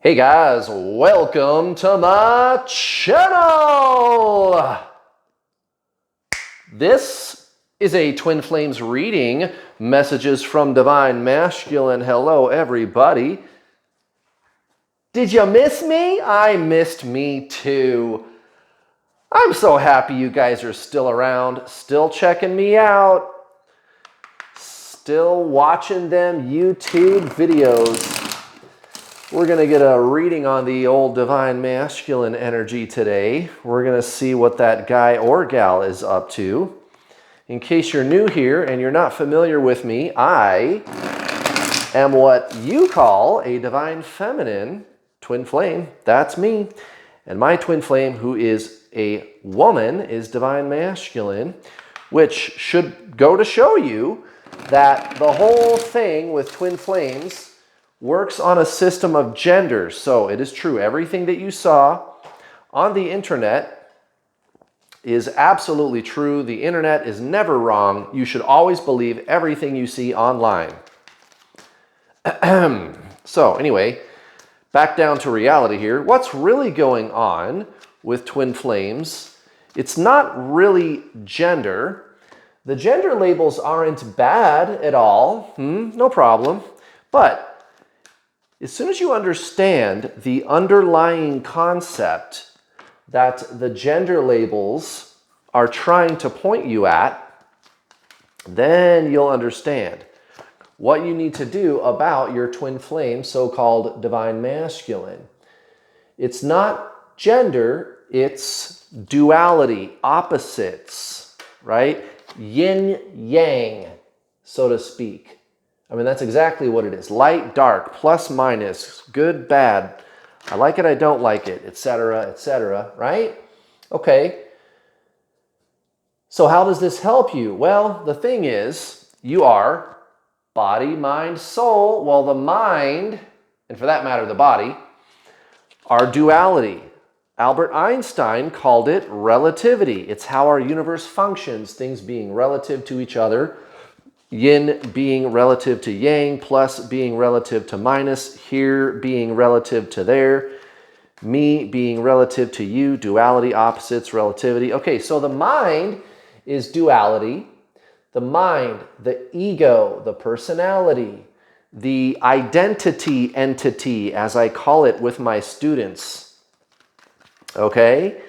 Hey guys, welcome to my channel! This is a Twin Flames reading, messages from Divine Masculine. Hello everybody. Did you miss me? I missed me too. I'm so happy you guys are still around, still checking me out, still watching them YouTube videos. We're going to get a reading on the old Divine Masculine energy today. We're going to see what that guy or gal is up to. In case you're new here and you're not familiar with me, I am what you call a Divine Feminine Twin Flame. That's me. And my Twin Flame, who is a woman, is Divine Masculine, which should go to show you that the whole thing with Twin Flames works on a system of genders. So it is true. Everything that you saw on the internet is absolutely true. The internet is never wrong. You should always believe everything you see online. So anyway, back down to reality here. What's really going on with Twin Flames? It's not really gender. The gender labels aren't bad at all. No problem. But as soon as you understand the underlying concept that the gender labels are trying to point you at, then you'll understand what you need to do about your twin flame, so-called Divine Masculine. It's not gender, it's duality, opposites, right? Yin yang, so to speak. I mean, that's exactly what it is. Light, dark, plus, minus, good, bad. I like it, I don't like it, etc., right? Okay. So how does this help you? Well, the thing is, you are body, mind, soul. Well, the mind, and for that matter, the body, are duality. Albert Einstein called it relativity. It's how our universe functions, things being relative to each other. Yin being relative to yang, plus being relative to minus, here being relative to there, me being relative to you, duality, opposites, relativity. Okay, so the mind is duality. The mind, the ego, the personality, the identity entity, as I call it with my students. Okay?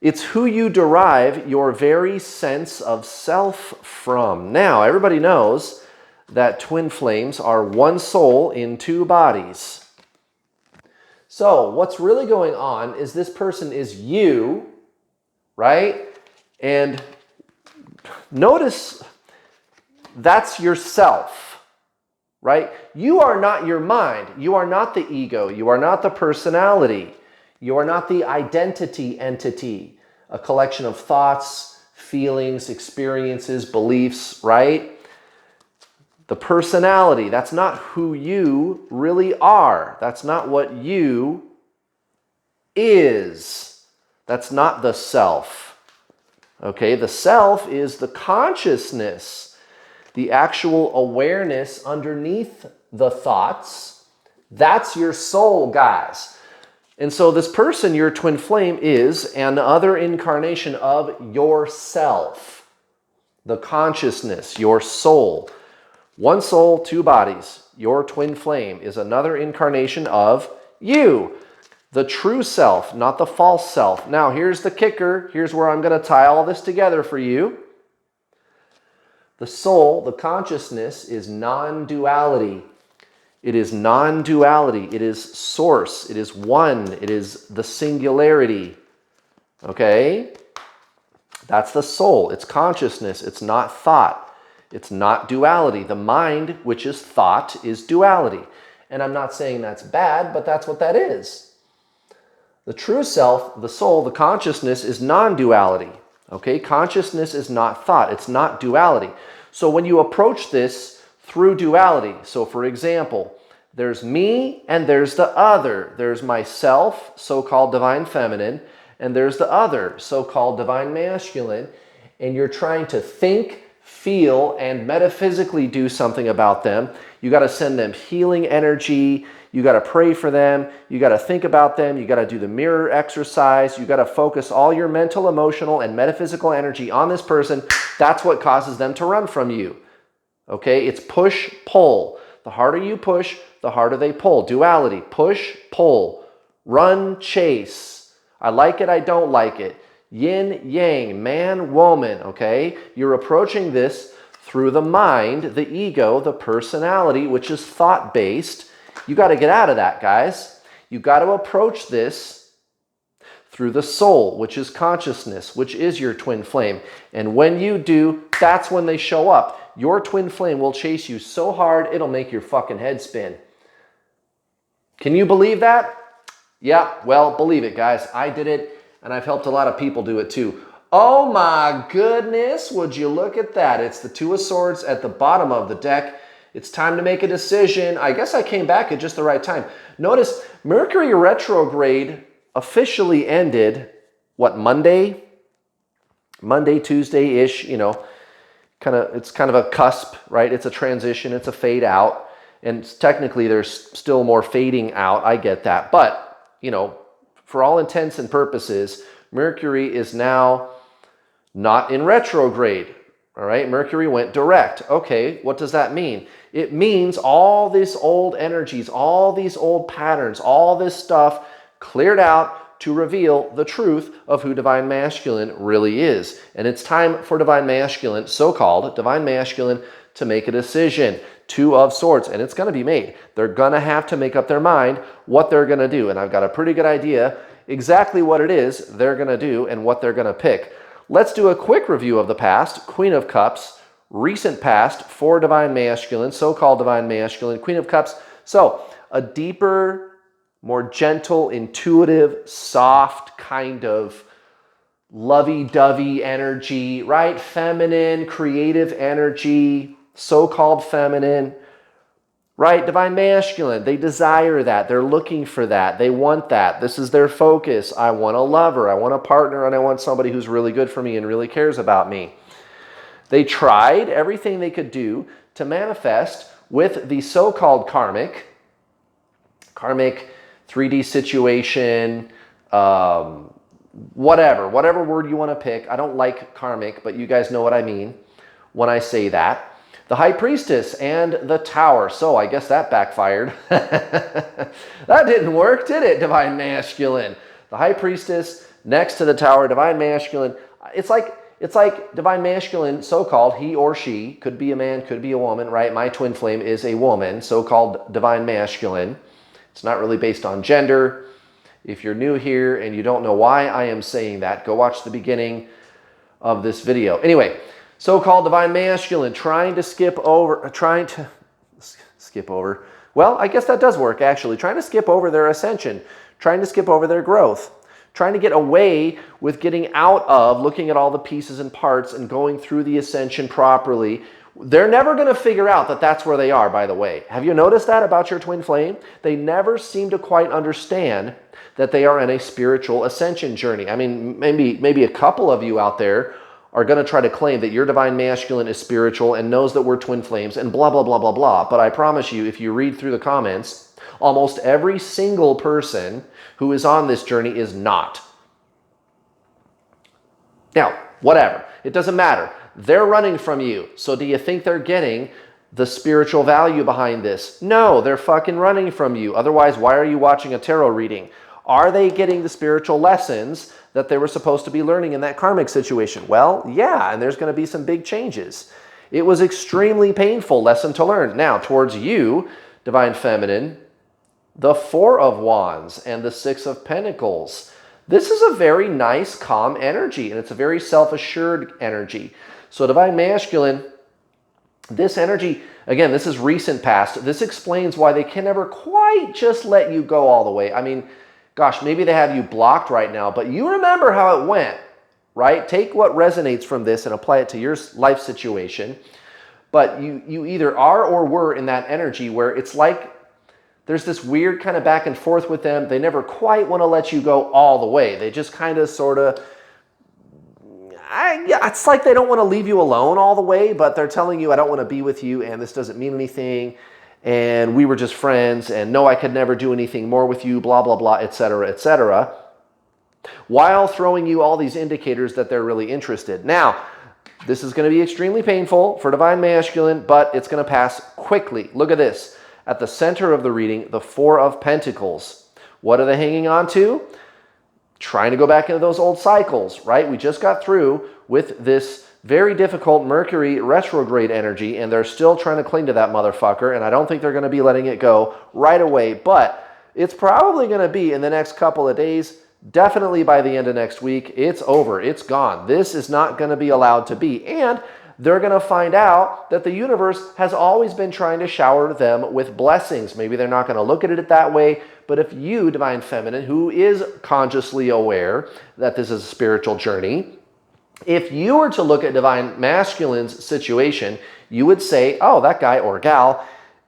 It's who you derive your very sense of self from. Now, everybody knows that twin flames are one soul in two bodies. So, what's really going on is this person is you, right? And notice that's yourself, right? You are not your mind. You are not the ego. You are not the personality. You are not the identity entity, a collection of thoughts, feelings, experiences, beliefs, right? The personality, that's not who you really are. That's not what you is. That's not the self. Okay, the self is the consciousness, the actual awareness underneath the thoughts. That's your soul, guys. And so this person, your twin flame, is another incarnation of yourself. The consciousness, your soul. One soul, two bodies. Your twin flame is another incarnation of you. The true self, not the false self. Now, here's the kicker. Here's where I'm going to tie all this together for you. The soul, the consciousness, is non-duality. It is non-duality. It is source. It is one. It is the singularity. Okay? That's the soul. It's consciousness. It's not thought. It's not duality. The mind, which is thought, is duality. And I'm not saying that's bad, but that's what that is. The true self, the soul, the consciousness is non-duality. Okay? Consciousness is not thought. It's not duality. So when you approach this through duality. So for example, there's me and there's the other. There's myself, so-called Divine Feminine, and there's the other, so-called Divine Masculine, and you're trying to think, feel, and metaphysically do something about them. You got to send them healing energy. You got to pray for them. You got to think about them. You got to do the mirror exercise. You got to focus all your mental, emotional, and metaphysical energy on this person. That's what causes them to run from you. Okay? It's push, pull. The harder you push, the harder they pull. Duality. Push, pull. Run, chase. I like it, I don't like it. Yin, yang, man, woman, okay? You're approaching this through the mind, the ego, the personality, which is thought-based. You got to get out of that, guys. You got to approach this through the soul, which is consciousness, which is your twin flame. And when you do, that's when they show up. Your twin flame will chase you so hard, it'll make your fucking head spin. Can you believe that? Yeah, well, believe it, guys. I did it, and I've helped a lot of people do it too. Oh my goodness, would you look at that? It's the Two of Swords at the bottom of the deck. It's time to make a decision. I guess I came back at just the right time. Notice Mercury retrograde officially ended, what, Monday? Monday, Tuesday-ish, you know, it's kind of a cusp, right? It's a transition, it's a fade out. And technically there's still more fading out, I get that. But, you know, for all intents and purposes, Mercury is now not in retrograde, all right? Mercury went direct. Okay, what does that mean? It means all these old energies, all these old patterns, all this stuff cleared out to reveal the truth of who Divine Masculine really is. And it's time for Divine Masculine, so-called Divine Masculine, to make a decision. Two of Swords, and it's going to be made. They're going to have to make up their mind what they're going to do. And I've got a pretty good idea exactly what it is they're going to do and what they're going to pick. Let's do a quick review of the past. Queen of Cups, recent past for Divine Masculine, so-called Divine Masculine, Queen of Cups. So a deeper, more gentle, intuitive, soft kind of lovey-dovey energy, right? Feminine, creative energy, so-called feminine, right? Divine Masculine, they desire that. They're looking for that. They want that. This is their focus. I want a lover. I want a partner, and I want somebody who's really good for me and really cares about me. They tried everything they could do to manifest with the so-called karmic 3D situation, whatever word you want to pick. I don't like karmic, but you guys know what I mean when I say that. The High Priestess and the Tower. So I guess that backfired. That didn't work, did it, Divine Masculine? The High Priestess next to the Tower, Divine Masculine. It's like Divine Masculine, so-called, he or she, could be a man, could be a woman, right? My twin flame is a woman, so-called Divine Masculine. It's not really based on gender. If you're new here and you don't know why I am saying that, go watch the beginning of this video. Anyway, so-called Divine Masculine, trying to skip over, well, I guess that does work, actually. Trying to skip over their ascension, trying to skip over their growth, trying to get away with getting out of looking at all the pieces and parts and going through the ascension properly. They're never going to figure out that that's where they are, by the way. Have you noticed that about your twin flame? They never seem to quite understand that they are in a spiritual ascension journey. I mean, maybe a couple of you out there are going to try to claim that your Divine Masculine is spiritual and knows that we're twin flames and blah, blah, blah, blah, blah. But I promise you, if you read through the comments, almost every single person who is on this journey is not. Now, whatever. It doesn't matter. They're running from you. So do you think they're getting the spiritual value behind this? No, they're fucking running from you. Otherwise, why are you watching a tarot reading? Are they getting the spiritual lessons that they were supposed to be learning in that karmic situation? Well, yeah, and there's going to be some big changes. It was extremely painful lesson to learn. Now, towards you, Divine Feminine, the Four of Wands and the Six of Pentacles. This is a very nice, calm energy, and it's a very self-assured energy. So Divine Masculine, this energy, again, this is recent past. This explains why they can never quite just let you go all the way. I mean, gosh, maybe they have you blocked right now, but you remember how it went, right? Take what resonates from this and apply it to your life situation. But you either are or were in that energy where it's like there's this weird kind of back and forth with them. They never quite want to let you go all the way. They just kind of sort of, it's like they don't want to leave you alone all the way, but they're telling you, I don't want to be with you and this doesn't mean anything. and we were just friends, and no, I could never do anything more with you, blah, blah, blah, etc., etc., while throwing you all these indicators that they're really interested. Now, this is going to be extremely painful for Divine Masculine, but it's going to pass quickly. Look at this. At the center of the reading, the Four of Pentacles. What are they hanging on to? Trying to go back into those old cycles, right? We just got through with this very difficult Mercury retrograde energy, and they're still trying to cling to that motherfucker, and I don't think they're going to be letting it go right away, but it's probably going to be in the next couple of days. Definitely by the end of next week, it's over. It's gone. This is not going to be allowed to be. And they're going to find out that the universe has always been trying to shower them with blessings. Maybe they're not going to look at it that way, but if you, Divine Feminine, who is consciously aware that this is a spiritual journey, if you were to look at Divine Masculine's situation, you would say, oh, that guy or gal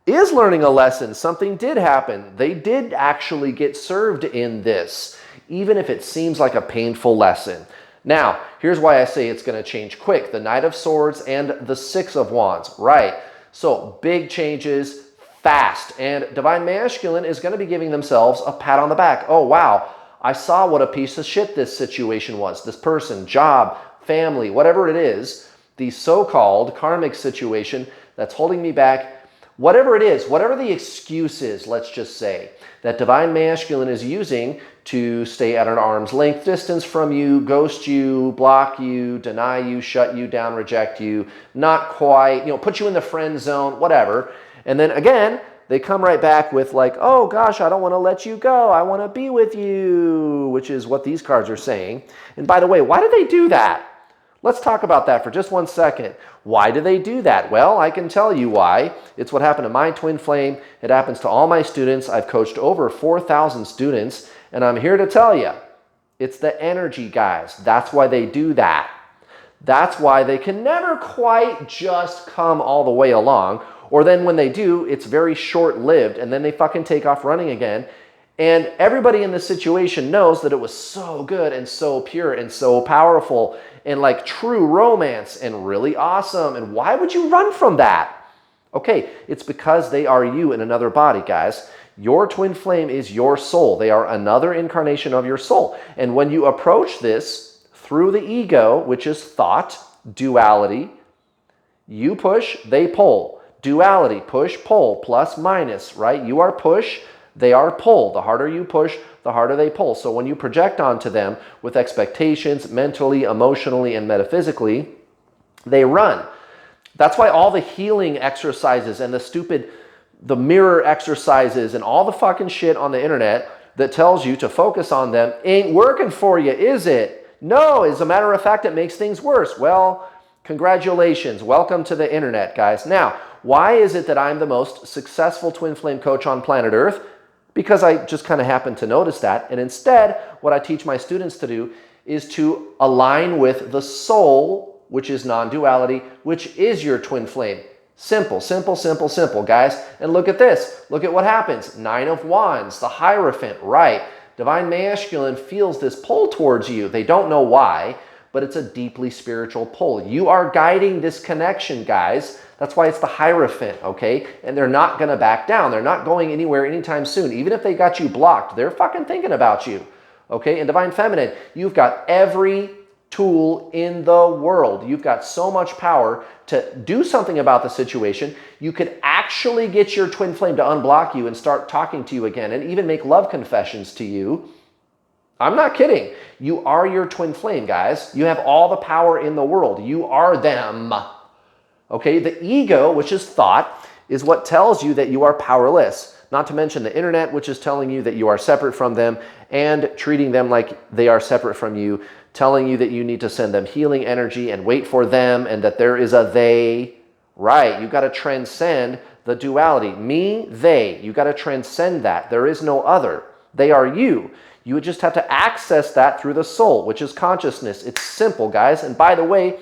is learning a lesson. Something did happen. They did actually get served in this, even if it seems like a painful lesson. Now, here's why I say it's going to change quick. The Knight of Swords and the Six of Wands, right? So big changes, fast. And Divine Masculine is going to be giving themselves a pat on the back. Oh, wow, I saw what a piece of shit this situation was. This person, job, family, whatever it is, the so-called karmic situation that's holding me back, whatever it is, whatever the excuse is, let's just say, that Divine Masculine is using to stay at an arm's length distance from you, ghost you, block you, deny you, shut you down, reject you, not quite, put you in the friend zone, whatever. And then again, they come right back with like, oh gosh, I don't want to let you go. I want to be with you, which is what these cards are saying. And by the way, why do they do that? Let's talk about that for just 1 second. Why do they do that? Well, I can tell you why. It's what happened to my twin flame. It happens to all my students. I've coached over 4,000 students, and I'm here to tell you, it's the energy, guys. That's why they do that. That's why they can never quite just come all the way along, or then when they do, it's very short-lived, and then they fucking take off running again. And everybody in this situation knows that it was so good and so pure and so powerful and like true romance and really awesome. And why would you run from that? Okay, it's because they are you in another body, guys. Your twin flame is your soul. They are another incarnation of your soul. And when you approach this through the ego, which is thought, duality, you push, they pull. Duality, push, pull, plus, minus, right? You are push, they are pull. The harder you push, the harder they pull. So when you project onto them with expectations, mentally, emotionally, and metaphysically, they run. That's why all the healing exercises and the mirror exercises and all the fucking shit on the internet that tells you to focus on them ain't working for you, is it? No, as a matter of fact, it makes things worse. Well, congratulations. Welcome to the internet, guys. Now, why is it that I'm the most successful twin flame coach on planet Earth? Because I just kind of happened to notice that. And instead, what I teach my students to do is to align with the soul, which is non-duality, which is your twin flame. Simple, simple, simple, simple, guys. And look at this. Look at what happens. 9 of Wands, the Hierophant, right? Divine Masculine feels this pull towards you. They don't know why, but it's a deeply spiritual pull. You are guiding this connection, guys. That's why it's the Hierophant, okay? And they're not going to back down. They're not going anywhere anytime soon. Even if they got you blocked, they're fucking thinking about you, okay? And Divine Feminine, you've got every tool in the world. You've got so much power to do something about the situation. You could actually get your twin flame to unblock you and start talking to you again and even make love confessions to you. I'm not kidding. You are your twin flame, guys. You have all the power in the world. You are them. Okay, the ego, which is thought, is what tells you that you are powerless. Not to mention the internet, which is telling you that you are separate from them and treating them like they are separate from you, telling you that you need to send them healing energy and wait for them and that there is a they. Right, you've got to transcend the duality. Me, they. You've got to transcend that. There is no other. They are you. You would just have to access that through the soul, which is consciousness. It's simple, guys. And by the way,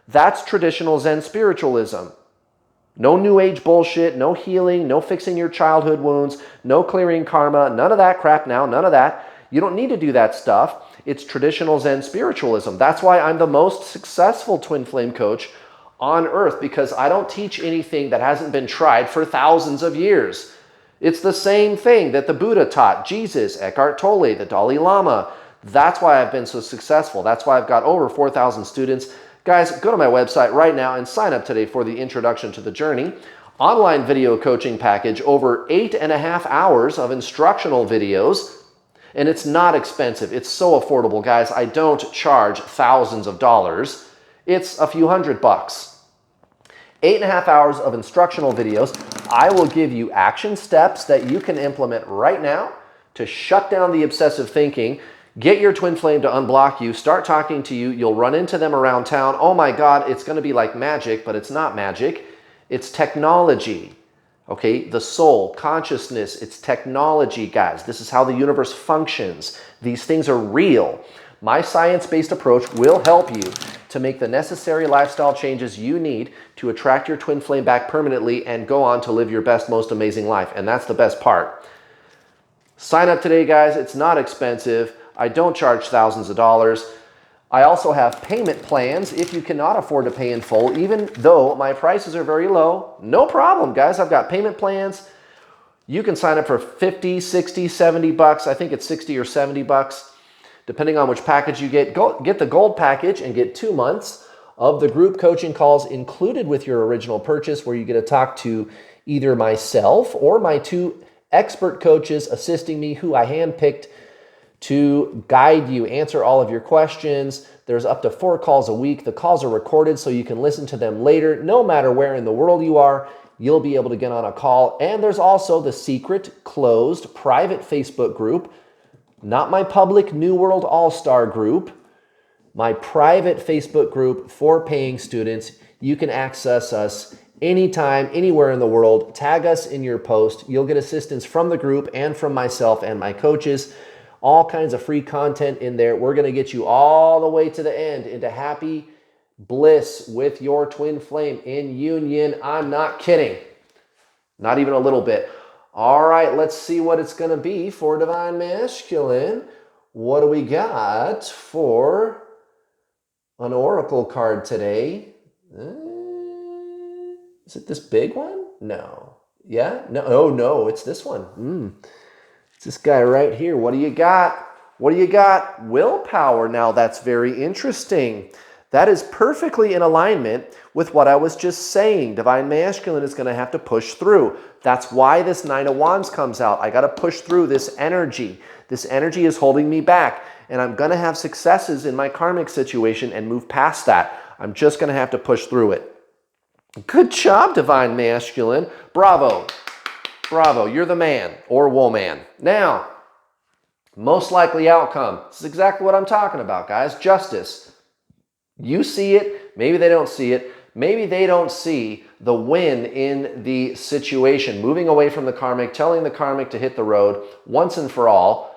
that's traditional Zen spiritualism. No New Age bullshit, no healing, no fixing your childhood wounds, no clearing karma, none of that crap now, none of that. You don't need to do that stuff. It's traditional Zen spiritualism. That's why I'm the most successful twin flame coach on earth, because I don't teach anything that hasn't been tried for thousands of years. It's the same thing that the Buddha taught, Jesus, Eckhart Tolle, the Dalai Lama. That's why I've been so successful. That's why I've got over 4,000 students. Guys, go to my website right now and sign up today for the Introduction to the Journey online video coaching package, over 8.5 hours of instructional videos. And it's not expensive. It's so affordable, guys. I don't charge thousands of dollars. It's a few $100. 8.5 hours of instructional videos. I will give you action steps that you can implement right now to shut down the obsessive thinking, get your twin flame to unblock you, start talking to you. You'll run into them around town. Oh my God, it's going to be like magic, but it's not magic. It's technology. Okay, the soul, consciousness, it's technology, guys. This is how the universe functions. These things are real. My science-based approach will help you to make the necessary lifestyle changes you need to attract your twin flame back permanently and go on to live your best, most amazing life. And that's the best part. Sign up today, guys. It's not expensive. I don't charge thousands of dollars. I also have payment plans if you cannot afford to pay in full, even though my prices are very low. No problem, guys. I've got payment plans. You can sign up for 50, 60, 70 bucks. I think it's 60 or 70 bucks, depending on which package you get. Get the gold package and get 2 months of the group coaching calls included with your original purchase, where you get to talk to either myself or my 2 expert coaches assisting me, who I handpicked to guide you, answer all of your questions. There's up to 4 calls a week. The calls are recorded so you can listen to them later. No matter where in the world you are, you'll be able to get on a call. And there's also the secret, closed, private Facebook group, not my public New World All-Star group, my private Facebook group for paying students. You can access us anytime, anywhere in the world. Tag us in your post. You'll get assistance from the group and from myself and my coaches. All kinds of free content in there. We're going to get you all the way to the end into happy bliss with your twin flame in union. I'm not kidding. Not even a little bit. All right, let's see what it's going to be for Divine Masculine. What do we got for an oracle card today? Is it this big one? No. Yeah? No. Oh, no, it's this one. It's this guy right here. What do you got? What do you got? Willpower. Now, that's very interesting. That is perfectly in alignment with what I was just saying. Divine Masculine is going to have to push through. That's why this 9 of Wands comes out. I got to push through this energy. This energy is holding me back, and I'm going to have successes in my karmic situation and move past that. I'm just going to have to push through it. Good job, Divine Masculine. Bravo. Bravo. You're the man or woman. Now, most likely outcome. This is exactly what I'm talking about, guys. Justice. You see it. Maybe they don't see it. Maybe they don't see the win in the situation. Moving away from the karmic, telling the karmic to hit the road once and for all.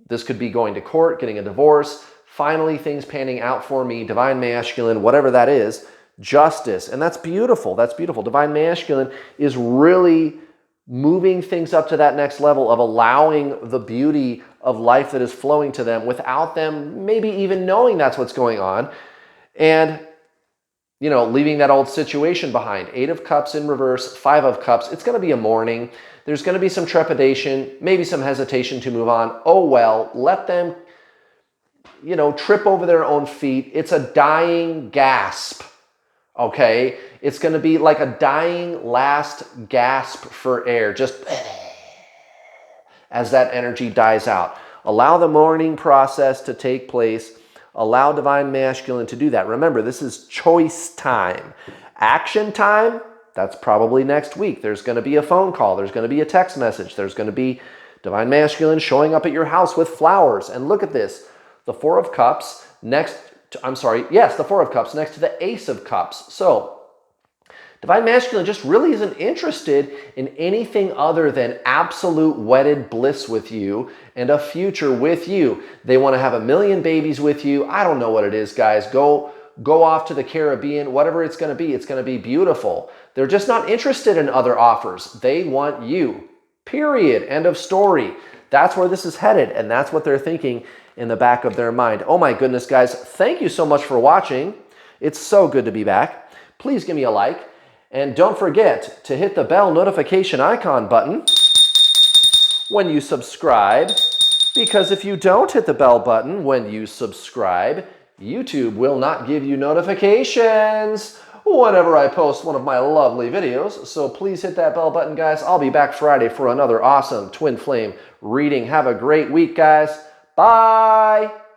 This could be going to court, getting a divorce, finally things panning out for me, Divine Masculine, whatever that is, justice. And that's beautiful. That's beautiful. Divine Masculine is really moving things up to that next level of allowing the beauty of life that is flowing to them without them maybe even knowing that's what's going on. And, you know, leaving that old situation behind. 8 of Cups in reverse, 5 of Cups. It's going to be a mourning. There's going to be some trepidation, maybe some hesitation to move on. Oh, well, let them, you know, trip over their own feet. It's a dying gasp, okay? It's going to be like a dying last gasp for air, just as that energy dies out. Allow the mourning process to take place. Allow Divine Masculine to do that. Remember, this is choice time. Action time, that's probably next week. There's going to be a phone call. There's going to be a text message. There's going to be Divine Masculine showing up at your house with flowers. And look at this. The 4 of Cups next to, the 4 of Cups next to the Ace of Cups. So, Divine Masculine just really isn't interested in anything other than absolute wedded bliss with you and a future with you. They want to have 1 million babies with you. I don't know what it is, guys. Go off to the Caribbean, whatever it's going to be beautiful. They're just not interested in other offers. They want you, period. End of story. That's where this is headed, and that's what they're thinking in the back of their mind. Oh my goodness, guys. Thank you so much for watching. It's so good to be back. please give me a like. And don't forget to hit the bell notification icon button when you subscribe, because if you don't hit the bell button when you subscribe, YouTube will not give you notifications whenever I post one of my lovely videos. So please hit that bell button, guys. I'll be back Friday for another awesome twin flame reading. Have a great week, guys. Bye.